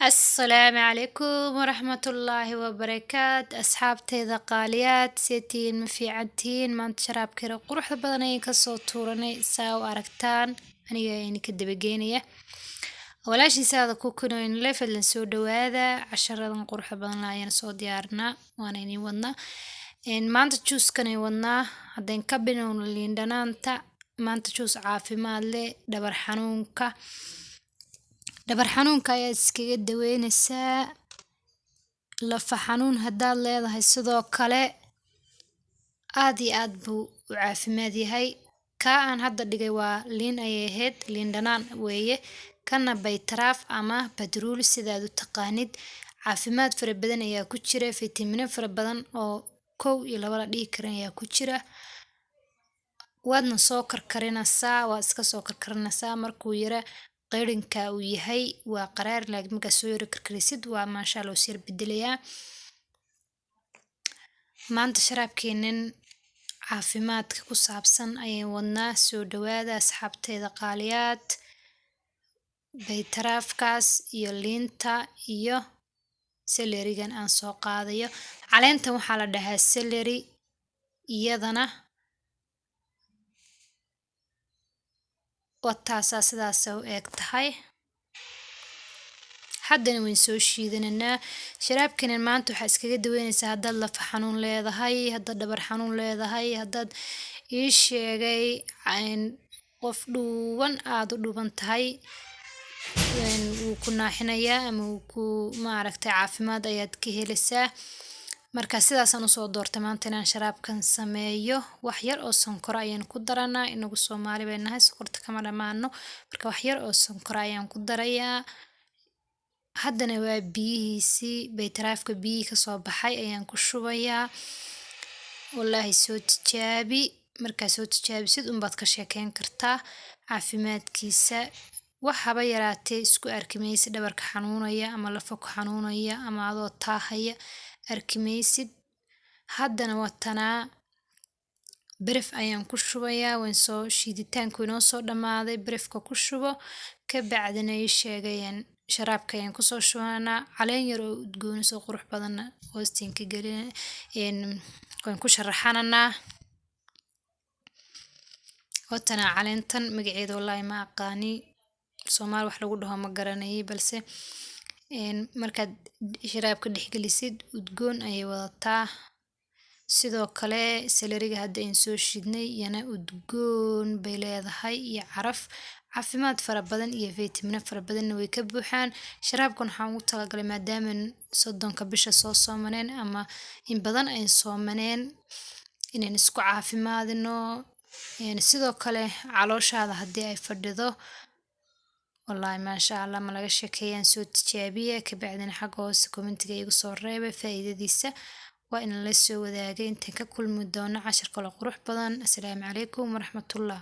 السلام عليكم ورحمة الله وبركاته أصحابتي قاليات سيتين مفيعتين ما انت شراب كيرو قروح بدني كسو تورني ساو أركتان أنيقا يعني كدبقينية ولاشي سادا كوكونو إن ليفل نسو دوادا عشرة قروح بدنا ينسو ديارنا وانا إني ودنا إن ما انت تشوس كاني ودنا هدين كابينو ليندانانتا ما انت تشوس عافي مالي دبر حنونكا dhabar xanuunka ayaa iskaga daweynaysaa lafa xanuun haddaad leedahay sidoo kale aad iyo aad buu u caafimaad yahay kaa aan hadda dhigay waa liin ayay ahayd liin dhanaan weeye kana baytaraaf ama badruuli sidaad u taqaanid caafimaad fara badan ayaa ku jira fiitamiino fara badan oo 1 iyo 2 la dhihi karin ayaa ku jira waadna soo karkarinaysaa waa iska soo karkarinaysaa markuu yara qeyrinka uu yahay waa qaraar laakiin marka soo yara karkarisid waa maasha Allah sir bedelayaa maanta sharaabkeenan caafimaadka ku saabsan ayay wadnaa soo dhawaada asxaabteeda qaaliyaad baytaraafkaas iyo liinta iyo celery-gan aan soo qaadayo caleenta waxaa la dhahaa celery iyadana wataasa sidaas u eg tahay haddana waan soo shiidananaa sharaabkeenan maanta waxaa iskaga daweynaysaa haddaad lafa xanuun leedahay haddaad dhabar xanuun leedahay haddaad ii sheegay qof dhuuban aad u dhuuban tahay wuu ku naaxinayaa ama wuu ku maaragtay caafimaad ayaad ka helaysaa marka sidaasaan usoo doortay maanta inaan sharaabkan sameeyo wax yar oo sonkor ayaan ku daranaa inagu Soomaali bay nahay sokorta kama dhamaano marka wax yar oo sonkor ayaan ku darayaa haddana waa biyihiisii baytaraafka biyihii ka soo baxay ayaan ku shubayaa wallaahi soo tijaabi markaa soo tijaabisid unbaad ka sheekeyn kartaa caafimaadkiisa wax haba yaraatee isku arki maysid dhabarka xanuunaya ama lafa ku xanuunaya ama adoo taahaya arki maysid haddana watanaa baraf ayaan ku shubayaa waan soo shiiditaanku inoo soo dhamaaday barafka ku shubo ka bacdina ii sheegayaan sharaabka ayaan kusoo shubanaa caleen yar oo udgoon soo qurux badan hoostiinka gelin waan ku sharaxananaa watanaa caleentan magaceeda wallaahi ma aqaani Soomaali wax lagu dhaho ma garanayay balse markaad sharaabka dhexgelisid udgoon ayay wadataa sidoo kale celery-ga hadda aan soo shidnay yana udgoon bay leedahay iyo caraf caafimaad fara badan iyo fiitamiino fara badanna way ka buuxaan sharaabkan waxaan ugu talagalay maadaama 30 bisha soo soomaneen ama in badan ay soomaneen inaan isku caafimaadino sidoo kale calooshaada haddii ay fadhido والله ما شاء الله ما laga sheekeeyaan soo tijaabiye ka bacdina xagga hoose commentiga igu soo reebay faa'iidadiisa waa in la soo wadaagay inta ka kulmi doono cashar kale qurux badan assalaamu calaykum waraxmatullah